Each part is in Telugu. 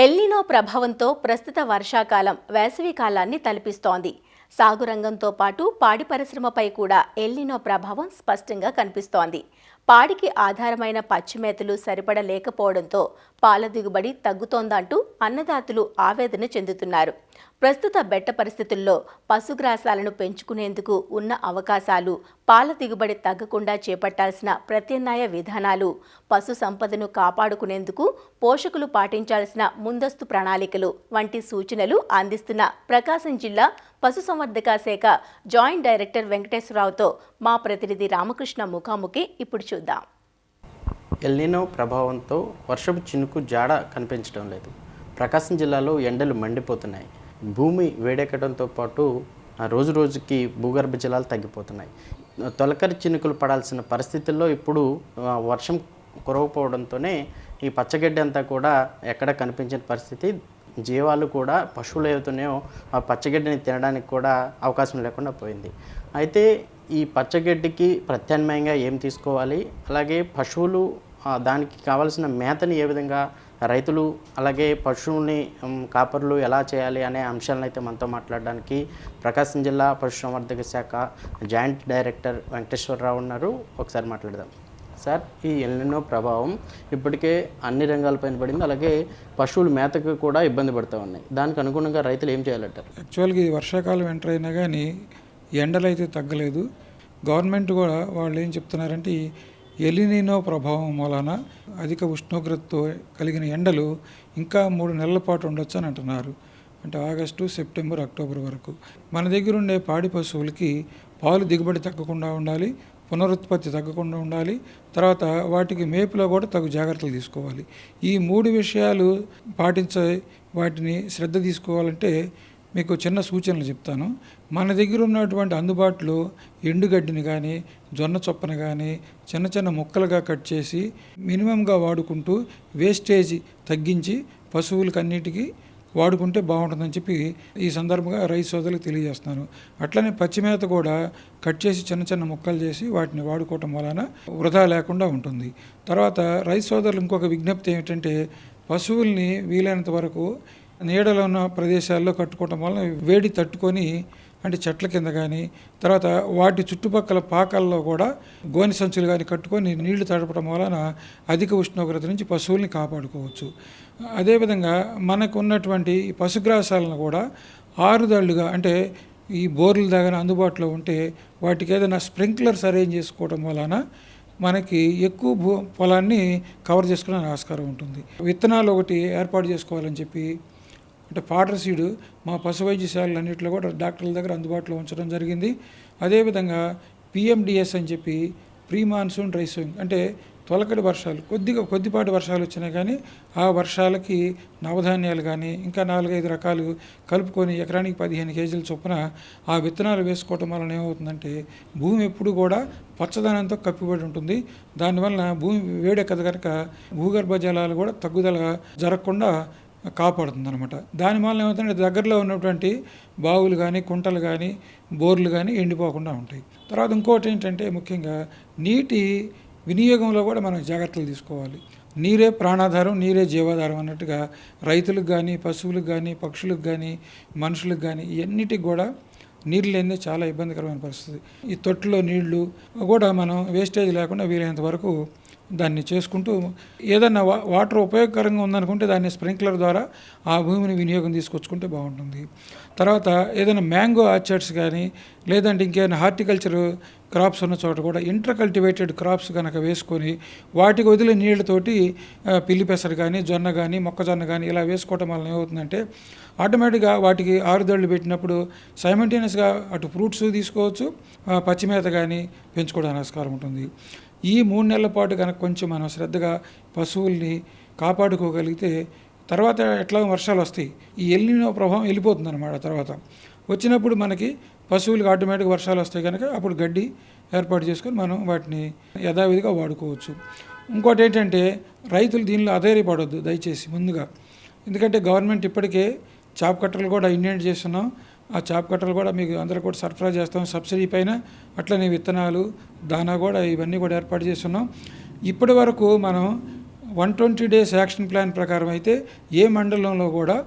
ఎల్నినో ప్రభావంతో ప్రస్తుత వర్షాకాలం వేసవి కాలాన్ని తలపిస్తోంది. సాగు రంగంతో పాటు పాడి పరిశ్రమపై కూడా ఎల్నినో ప్రభావం స్పష్టంగా కనిపిస్తోంది. పాడికి ఆధారమైన పచ్చిమేతలు సరిపడలేకపోవడంతో పాల దిగుబడి తగ్గుతోందంటూ అన్నదాతలు ఆవేదన చెందుతున్నారు. ప్రస్తుత బెట్ట పరిస్థితుల్లో పశుగ్రాసాలను పెంచుకునేందుకు ఉన్న అవకాశాలు, పాల దిగుబడి తగ్గకుండా చేపట్టాల్సిన ప్రత్యామ్నాయ విధానాలు, పశు సంపదను కాపాడుకునేందుకు పోషకులు పాటించాల్సిన ముందస్తు ప్రణాళికలు వంటి సూచనలు అందిస్తున్న ప్రకాశం జిల్లా పశుసంవర్ధక శాఖ జాయింట్ డైరెక్టర్ వెంకటేశ్వరరావుతో మా ప్రతినిధి రామకృష్ణ ముఖాముఖి ఇప్పుడు చూద్దాం. ఎల్నినో ప్రభావంతో వర్షపు చినుకు జాడ కనిపించడం లేదు. ప్రకాశం జిల్లాలో ఎండలు మండిపోతున్నాయి. భూమి వేడెక్కడంతో పాటు రోజు రోజుకి భూగర్భ జలాలు తగ్గిపోతున్నాయి. తొలకరి చినుకులు పడాల్సిన పరిస్థితుల్లో ఇప్పుడు వర్షం కురవకపోవడంతోనే ఈ పచ్చగడ్డి అంతా కూడా ఎక్కడ కనిపించిన పరిస్థితి. జీవాలు కూడా పశువులు ఏవైతున్నాయో ఆ పచ్చగడ్డిని తినడానికి కూడా అవకాశం లేకుండా పోయింది. అయితే ఈ పచ్చగడ్డికి ప్రత్యామ్నాయంగా ఏం తీసుకోవాలి, అలాగే పశువులు దానికి కావాల్సిన మేతని ఏ విధంగా రైతులు అలాగే పశువుల్ని కాపరులు ఎలా చేయాలి అనే అంశాలను అయితే మనతో మాట్లాడడానికి ప్రకాశం జిల్లా పశుసంవర్ధక శాఖ జాయింట్ డైరెక్టర్ వెంకటేశ్వరరావు ఉన్నారు. ఒకసారి మాట్లాడదాం. సార్, ఈ ఎల్నినో ప్రభావం ఇప్పటికే అన్ని రంగాలపైన పడింది, అలాగే పశువులు మేతకు కూడా ఇబ్బంది పడుతూ ఉన్నాయి. దానికి అనుగుణంగా రైతులు ఏం చేయాలంటారు? యాక్చువల్గా ఈ వర్షాకాలం ఎంటర్ అయినా కానీ ఎండలు అయితే తగ్గలేదు. గవర్నమెంట్ కూడా వాళ్ళు ఏం చెప్తున్నారంటే ఎల్నినో ప్రభావం వలన అధిక ఉష్ణోగ్రతతో కలిగిన ఎండలు ఇంకా 3 నెలల పాటు ఉండొచ్చు అని అంటున్నారు. అంటే ఆగస్టు, సెప్టెంబర్, అక్టోబర్ వరకు మన దగ్గర ఉండే పాడి పశువులకి పాలు దిగుబడి తగ్గకుండా ఉండాలి, పునరుత్పత్తి తగ్గకుండా ఉండాలి, తర్వాత వాటికి మేపులో కూడా తగు జాగ్రత్తలు తీసుకోవాలి. ఈ 3 విషయాలు పాటించే వాటిని శ్రద్ధ తీసుకోవాలంటే మీకు చిన్న సూచనలు చెప్తాను. మన దగ్గర ఉన్నటువంటి అందుబాటులో ఎండుగడ్డిని కానీ జొన్న చొప్పను కానీ చిన్న చిన్న ముక్కలుగా కట్ చేసి మినిమంగా వాడుకుంటూ వేస్టేజ్ తగ్గించి పశువులకు అన్నిటికీ వాడుకుంటే బాగుంటుందని చెప్పి ఈ సందర్భంగా రైతు సోదరులకు తెలియజేస్తున్నాను. అట్లనే పచ్చిమేత కూడా కట్ చేసి చిన్న చిన్న ముక్కలు చేసి వాటిని వాడుకోవటం వలన వృధా లేకుండా ఉంటుంది. తర్వాత రైతు సోదరులు ఇంకొక విజ్ఞప్తి ఏమిటంటే పశువుల్ని వీలైనంత వరకు నీడలో ఉన్న ప్రదేశాల్లో కట్టుకోవటం వలన వేడి తట్టుకొని, అంటే చెట్ల కింద కానీ తర్వాత వాటి చుట్టుపక్కల పాకల్లో కూడా గోనె సంచులు కానీ కట్టుకొని నీళ్లు తడపడం వలన అధిక ఉష్ణోగ్రత నుంచి పశువుల్ని కాపాడుకోవచ్చు. అదేవిధంగా మనకు ఉన్నటువంటి పశుగ్రాసాలను కూడా ఆరుదళ్ళుగా, అంటే ఈ బోర్ల దగ్గర అందుబాటులో ఉంటే వాటికి ఏదైనా స్ప్రింక్లర్స్ అరేంజ్ చేసుకోవడం వలన మనకి ఎక్కువ పొలాన్ని కవర్ చేసుకునే ఆస్కారం ఉంటుంది. విత్తనాలు ఒకటి ఏర్పాటు చేసుకోవాలని చెప్పి అంటే ఫాడర్ సీడ్ మా పశు వైద్యశాలలు అన్నింటిలో కూడా డాక్టర్ల దగ్గర అందుబాటులో ఉంచడం జరిగింది. అదేవిధంగా PMDS అని చెప్పి ప్రీ మాన్సూన్ డ్రై సోయింగ్, అంటే తొలకడి వర్షాలు కొద్దిపాటి వర్షాలు వచ్చినా కానీ ఆ వర్షాలకి నవధాన్యాలు కానీ ఇంకా 4-5 రకాలు కలుపుకొని ఎకరానికి 15 కేజీల చొప్పున ఆ విత్తనాలు వేసుకోవటం వలన ఏమవుతుందంటే భూమి ఎప్పుడు కూడా పచ్చదనంతో కప్పిబడి ఉంటుంది. దానివల్ల భూమి వేడెక్కదు కనుక భూగర్భ జలాలు కూడా తగ్గుదల జరగకుండా కాపాడుతుంది అనమాట. దానివల్ల ఏమవుతుందంటే దగ్గరలో ఉన్నటువంటి బావులు కానీ కుంటలు కానీ బోర్లు కానీ ఎండిపోకుండా ఉంటాయి. తర్వాత ఇంకోటి ఏంటంటే ముఖ్యంగా నీటి వినియోగంలో కూడా మనం జాగ్రత్తలు తీసుకోవాలి. నీరే ప్రాణాధారం, నీరే జీవాధారం అన్నట్టుగా రైతులకు కానీ పశువులకు కానీ పక్షులకు కానీ మనుషులకు కానీ ఇవన్నిటికి కూడా నీళ్ళు లేనిదే చాలా ఇబ్బందికరమైన పరిస్థితి. ఈ తొట్టులో నీళ్లు కూడా మనం వేస్టేజ్ లేకుండా వీలైనంత వరకు దాన్ని చేసుకుంటూ ఏదన్నా వాటర్ ఉపయోగకరంగా ఉందనుకుంటే దాన్ని స్ప్రింక్లర్ ద్వారా ఆ భూమిని వినియోగం తీసుకొచ్చుకుంటే బాగుంటుంది. తర్వాత ఏదైనా మ్యాంగో ఆర్చర్డ్స్ కానీ లేదంటే ఇంకేమైనా హార్టికల్చర్ క్రాప్స్ ఉన్న చోట కూడా ఇంటర్ కల్టివేటెడ్ క్రాప్స్ కనుక వేసుకొని వాటికి వదిలే నీళ్ళతోటి పిల్లి పెసరు కానీ జొన్న కానీ మొక్కజొన్న కానీ ఇలా వేసుకోవటం వల్ల ఏమవుతుందంటే ఆటోమేటిక్గా వాటికి ఆరుదళ్ళు పెట్టినప్పుడు సైమల్టేనియస్గా అటు ఫ్రూట్స్ తీసుకోవచ్చు, పచ్చిమేత కానీ పెంచుకోవడానికి ఆస్కారం ఉంటుంది. ఈ 3 నెలల పాటు కనుక కొంచెం మనం శ్రద్ధగా పశువుల్ని కాపాడుకోగలిగితే తర్వాత ఎట్లా వర్షాలు వస్తాయి, ఈ ఎల్నినో ప్రభావం వెళ్ళిపోతుంది అనమాట. తర్వాత వచ్చినప్పుడు మనకి పశువులకు ఆటోమేటిక్గా వర్షాలు వస్తాయి కనుక అప్పుడు గడ్డి ఏర్పాటు చేసుకొని మనం వాటిని యథావిధిగా వాడుకోవచ్చు. ఇంకోటి ఏంటంటే రైతులు దీనిలో అధైర్యపడొద్దు దయచేసి ముందుగా, ఎందుకంటే గవర్నమెంట్ ఇప్పటికే చాప్ కట్టలు కూడా ఇన్వెంట్ చేస్తున్నాం. ఆ చాప్ కట్టలు కూడా మీకు అందరూ కూడా సరఫరా చేస్తాం సబ్సిడీ పైన. అట్లనే విత్తనాలు, దానా కూడా ఇవన్నీ కూడా ఏర్పాటు చేస్తున్నాం. ఇప్పటి వరకు మనం 120 డేస్ యాక్షన్ ప్లాన్ ప్రకారం అయితే ఏ మండలంలో కూడా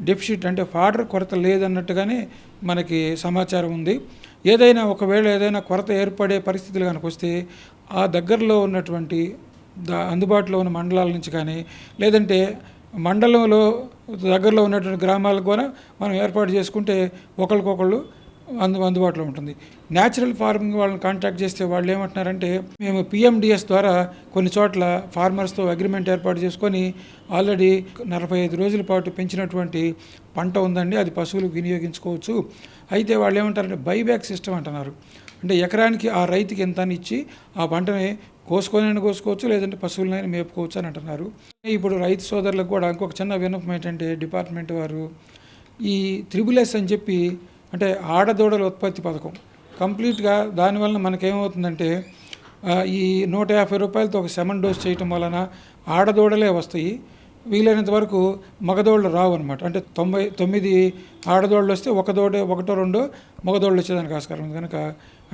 డెఫిసిట్ అంటే ఫాడర్ కొరత లేదన్నట్టుగానే మనకి సమాచారం ఉంది. ఒకవేళ ఏదైనా కొరత ఏర్పడే పరిస్థితులు కనుక వస్తే ఆ దగ్గరలో ఉన్నటువంటి అందుబాటులో ఉన్న మండలాల నుంచి కానీ లేదంటే మండలంలో దగ్గరలో ఉన్నటువంటి గ్రామాలకు కూడా మనం ఏర్పాటు చేసుకుంటే ఒకరికొకళ్ళు అందుబాటులో ఉంటుంది. న్యాచురల్ ఫార్మింగ్ వాళ్ళని కాంటాక్ట్ చేస్తే వాళ్ళు ఏమంటున్నారంటే మేము PMDS ద్వారా కొన్ని చోట్ల ఫార్మర్స్తో అగ్రిమెంట్ ఏర్పాటు చేసుకొని ఆల్రెడీ 45 రోజుల పాటు పెంచినటువంటి పంట ఉందండి, అది పశువులకు వినియోగించుకోవచ్చు. అయితే వాళ్ళు ఏమంటారంటే బైబ్యాక్ సిస్టమ్ అంటున్నారు. అంటే ఎకరానికి ఆ రైతుకి ఎంత అని ఇచ్చి ఆ పంటని కోసుకోవచ్చు, లేదంటే పశువులనైనా మేపుకోవచ్చు అని అంటున్నారు. ఇప్పుడు రైతు సోదరులకు కూడా ఇంకొక చిన్న విన్నపం ఏంటంటే డిపార్ట్మెంట్ వారు ఈ SSS అని చెప్పి అంటే ఆడదూడల ఉత్పత్తి పథకం కంప్లీట్గా దానివల్ల మనకేమవుతుందంటే ఈ 150 రూపాయలతో ఒక సెమన్ డోస్ చేయటం వలన ఆడదూడలే వస్తాయి, వీలైనంత వరకు మగదోళ్ళు రావు అనమాట. అంటే 99 ఆడదోళ్ళు వస్తే ఒకటో రెండో మగదోళ్ళు వచ్చేదానికి ఆస్కారం ఉంది. కనుక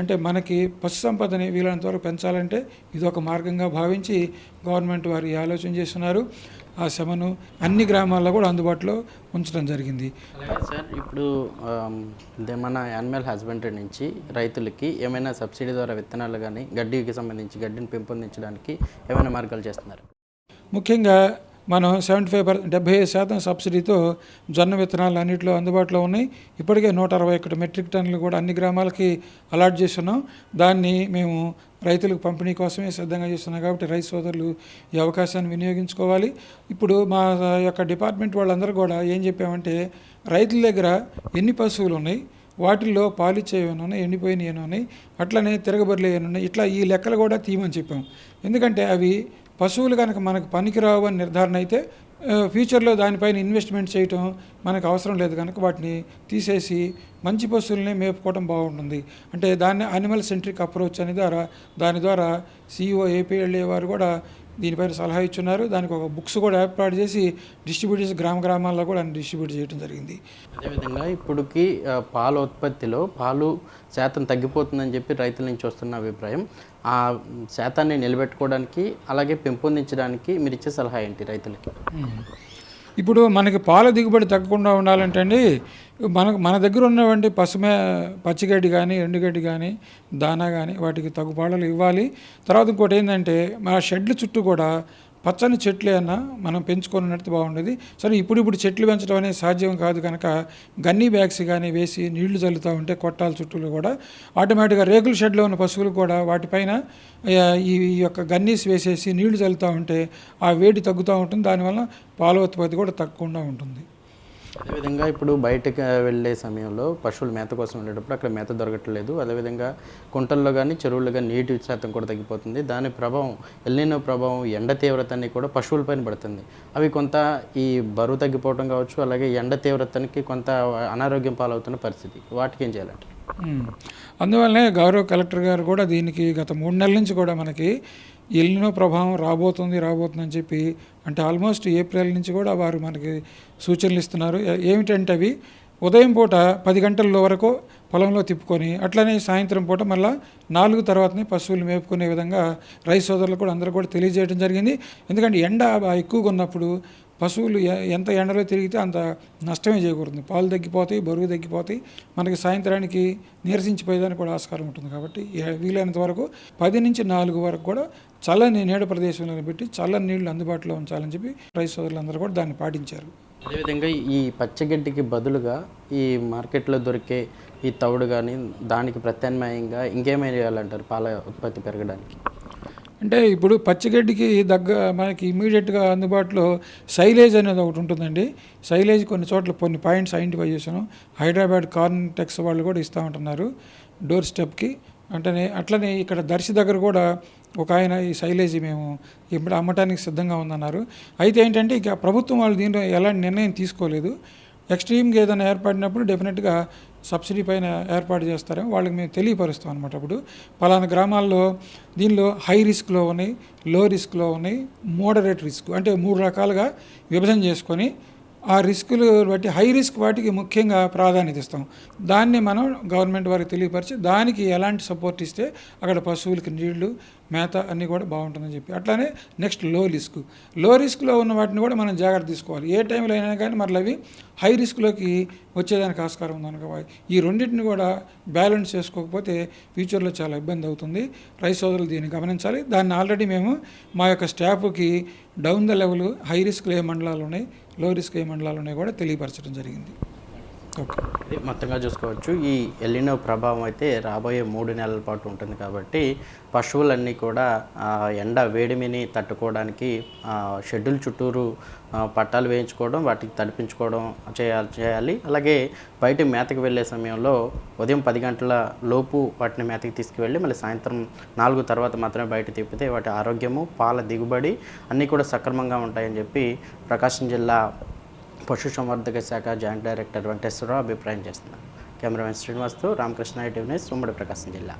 అంటే మనకి పశు సంపదని వీలైనంత వరకు పెంచాలంటే ఇది ఒక మార్గంగా భావించి గవర్నమెంట్ వారు ఆలోచన చేస్తున్నారు. ఆ శమను అన్ని గ్రామాల్లో కూడా అందుబాటులో ఉంచడం జరిగింది. సార్, ఇప్పుడు మన యానిమల్ హస్బెండరీ నుంచి రైతులకి ఏమైనా సబ్సిడీ ద్వారా విత్తనాలు కానీ గడ్డికి సంబంధించి గడ్డిని పెంపొందించడానికి ఏమైనా మార్గాలు చేస్తున్నారు? ముఖ్యంగా మనం 75% సబ్సిడీతో జొన్న విత్తనాలు అన్నింటిలో అందుబాటులో ఉన్నాయి. ఇప్పటికే 161 మెట్రిక్ టన్నులు కూడా అన్ని గ్రామాలకి అలాట్ చేస్తున్నాం. దాన్ని మేము రైతులకు పంపిణీ కోసమే సిద్ధంగా చేస్తున్నాం. కాబట్టి రైతు సోదరులు ఈ అవకాశాన్ని వినియోగించుకోవాలి. ఇప్పుడు మా యొక్క డిపార్ట్మెంట్ వాళ్ళందరూ కూడా ఏం చెప్పామంటే రైతుల దగ్గర ఎన్ని పశువులు ఉన్నాయి, వాటిల్లో పాలిచ్చేవి ఉన్నాయి, ఎండిపోయినవి ఉన్నాయి, అట్లనే తిరగబర్లు ఉన్నాయి, ఇట్లా ఈ లెక్కలు కూడా తీయమని చెప్పాం. ఎందుకంటే అవి పశువులు కనుక మనకు పనికిరావు అని నిర్ధారణ అయితే ఫ్యూచర్లో దానిపైన ఇన్వెస్ట్మెంట్ చేయటం మనకు అవసరం లేదు. కనుక వాటిని తీసేసి మంచి పశువులనే మేపుకోవడం బాగుంటుంది. అంటే దాన్ని యానిమల్ సెంట్రిక్ అప్రోచ్ అనే దాని ద్వారా CEO APLA వారు కూడా దీనిపైన సలహా ఇచ్చున్నారు. దానికి ఒక బుక్స్ కూడా ఏర్పాటు చేసి డిస్ట్రిబ్యూట్ చేసి గ్రామాల్లో కూడా డిస్ట్రిబ్యూట్ చేయడం జరిగింది. అదేవిధంగా ఇప్పటికి పాల ఉత్పత్తిలో పాలు శాతం తగ్గిపోతుందని చెప్పి రైతుల నుంచి వస్తున్న అభిప్రాయం. ఆ శాతాన్ని నిలబెట్టుకోవడానికి అలాగే పెంపొందించడానికి మీరు ఇచ్చే సలహా ఏంటి రైతులకి? ఇప్పుడు మనకి పాల దిగుబడి తగ్గకుండా ఉండాలంటే అండి మన దగ్గర ఉన్నటువంటి పచ్చిగడ్డి కానీ ఎండుగడ్డి కానీ దానా కానీ వాటికి తగు పాలలు ఇవ్వాలి. తర్వాత ఇంకోటి ఏంటంటే మన షెడ్ల చుట్టూ కూడా పచ్చని చెట్లు ఏమన్నా మనం పెంచుకున్నట్టు బాగుండేది. సరే ఇప్పుడు చెట్లు పెంచడం అనేది సాధ్యం కాదు కనుక గన్నీ బ్యాగ్స్ కానీ వేసి నీళ్లు చల్లుతూ ఉంటే కొట్టాల చుట్టూలు కూడా ఆటోమేటిక్గా రేకుల షెడ్లో ఉన్న పశువులు కూడా వాటిపైన ఈ యొక్క గన్నీస్ వేసేసి నీళ్లు చల్లుతూ ఉంటే ఆ వేడి తగ్గుతూ ఉంటుంది. దానివల్ల పాల ఉత్పత్తి కూడా తగ్గకుండా ఉంటుంది. అదేవిధంగా ఇప్పుడు బయటకు వెళ్ళే సమయంలో పశువులు మేత కోసం వెళ్ళేటప్పుడు అక్కడ మేత దొరకట్లేదు. అదేవిధంగా కుంటల్లో కానీ చెరువుల్లో కానీ నీటి శాతం కూడా తగ్గిపోతుంది. దాని ప్రభావం ఎల్నినో ప్రభావం ఎండ తీవ్రతని కూడా పశువులపైన పడుతుంది. అవి కొంత ఈ బరువు తగ్గిపోవడం కావచ్చు, అలాగే ఎండ తీవ్రతనికి కొంత అనారోగ్యం పాలవుతున్న పరిస్థితి. వాటికి ఏం చేయాలంటే అందువల్లనే గౌరవ కలెక్టర్ గారు కూడా దీనికి గత 3 నెలల నుంచి కూడా మనకి ఎల్నినో ప్రభావం రాబోతుందని చెప్పి అంటే ఆల్మోస్ట్ ఏప్రిల్ నుంచి కూడా వారు మనకి సూచనలు ఇస్తున్నారు. ఏమిటంటే అవి ఉదయం పూట 10 గంటల వరకు పొలంలో తిప్పుకొని అట్లనే సాయంత్రం పూట మళ్ళీ 4 తర్వాతనే పశువులు మేపుకునే విధంగా రైతు సోదరులు కూడా అందరూ కూడా తెలియజేయడం జరిగింది. ఎందుకంటే ఎండ ఎక్కువగా ఉన్నప్పుడు పశువులు ఎంత ఎండలో తిరిగితే అంత నష్టమే చేకూరుతుంది. పాలు తగ్గిపోతాయి, బరువు తగ్గిపోతాయి, మనకి సాయంత్రానికి నీరసించిపోయేదానికి కూడా ఆస్కారం ఉంటుంది. కాబట్టి వీలైనంత వరకు 10 నుంచి 4 వరకు కూడా చల్లని నీడ ప్రదేశంలో పెట్టి చల్లని నీళ్లు అందుబాటులో ఉంచాలని చెప్పి రైతు సోదరులందరూ కూడా దాన్ని పాటించారు. అదేవిధంగా ఈ పచ్చగడ్డికి బదులుగా ఈ మార్కెట్లో దొరికే ఈ తవుడు కానీ దానికి ప్రత్యామ్నాయంగా ఇంకేమైనా చేయాలంటారు పాల ఉత్పత్తి పెరగడానికి? అంటే ఇప్పుడు పచ్చిగడ్డికి మనకి ఇమీడియట్గా అందుబాటులో సైలేజ్ అనేది ఒకటి ఉంటుందండి. సైలేజ్ కొన్ని చోట్ల కొన్ని పాయింట్స్ ఐడెంటిఫై చేశాను. హైదరాబాద్ కార్న్టెక్స్ వాళ్ళు కూడా ఇస్తూ ఉంటున్నారు డోర్ స్టెప్కి. అట్లనే ఇక్కడ దర్శి దగ్గర కూడా ఒక ఆయన ఈ సైలేజీ మేము ఇప్పుడు అమ్మటానికి సిద్ధంగా ఉందన్నారు. అయితే ఏంటంటే ఇక ప్రభుత్వం వాళ్ళు దీంట్లో ఎలాంటి నిర్ణయం తీసుకోలేదు. ఎక్స్ట్రీమ్గా ఏదైనా ఏర్పడినప్పుడు డెఫినెట్గా సబ్సిడీ పైన ఏర్పాటు చేస్తారేమో వాళ్ళకి మేము తెలియపరుస్తాం అనమాట. ఇప్పుడు పలానా గ్రామాల్లో దీనిలో హై రిస్క్లో ఉన్నాయి, లో రిస్క్లో ఉన్నాయి, మోడరేట్ రిస్క్ అంటే 3 రకాలుగా విభజన చేసుకొని ఆ రిస్కులు బట్టి హై రిస్క్ వాటికి ముఖ్యంగా ప్రాధాన్యత ఇస్తాం. దాన్ని మనం గవర్నమెంట్ వారికి తెలియపరిచి దానికి ఎలాంటి సపోర్ట్ ఇస్తే అక్కడ పశువులకి నీళ్లు, మేత అన్నీ కూడా బాగుంటుందని చెప్పి. అట్లానే నెక్స్ట్ లో రిస్క్లో ఉన్న వాటిని కూడా మనం జాగ్రత్త తీసుకోవాలి. ఏ టైంలో అయినా కానీ మరలా అవి హై రిస్క్లోకి వచ్చేదానికి ఆస్కారం ఉందనుకో. ఈ రెండింటిని కూడా బ్యాలెన్స్ చేసుకోకపోతే ఫ్యూచర్లో చాలా ఇబ్బంది అవుతుంది. రైతు సోదరులు దీన్ని గమనించాలి. దాన్ని ఆల్రెడీ మేము మా యొక్క స్టాఫ్కి డౌన్ ద లెవెల్ హై రిస్క్లో ఏ మండలాలు ఉన్నాయి, లో రిస్క్ ఏ మండలాలు ఉన్నాయి కూడా తెలియపరచడం జరిగింది. ఓకే, ఇది మొత్తంగా చూసుకోవచ్చు. ఈ ఎల్లినో ప్రభావం అయితే రాబోయే 3 నెలల పాటు ఉంటుంది కాబట్టి పశువులన్నీ కూడా ఎండ వేడిమిని తట్టుకోవడానికి షెడ్యూల్ చుట్టూరు పట్టాలు వేయించుకోవడం, వాటికి తడిపించుకోవడం చేయాలి. అలాగే బయట మేతకి వెళ్ళే సమయంలో ఉదయం 10 గంటల లోపు వాటిని మేతకి తీసుకువెళ్ళి మళ్ళీ సాయంత్రం 4 తర్వాత మాత్రమే బయట తిప్పితే వాటి ఆరోగ్యము, పాల దిగుబడి అన్నీ కూడా సక్రమంగా ఉంటాయని చెప్పి ప్రకాశం జిల్లా పశుసంవర్ధక శాఖ జాయింట్ డైరెక్టర్ వెంకటేశ్వరరావు అభిప్రాయం చేస్తున్నారు. కెమెరామెన్ శ్రీనివాస్తో రామకృష్ణ, ఈటీవీ న్యూస్, ఉమ్మడి ప్రకాశం జిల్లా.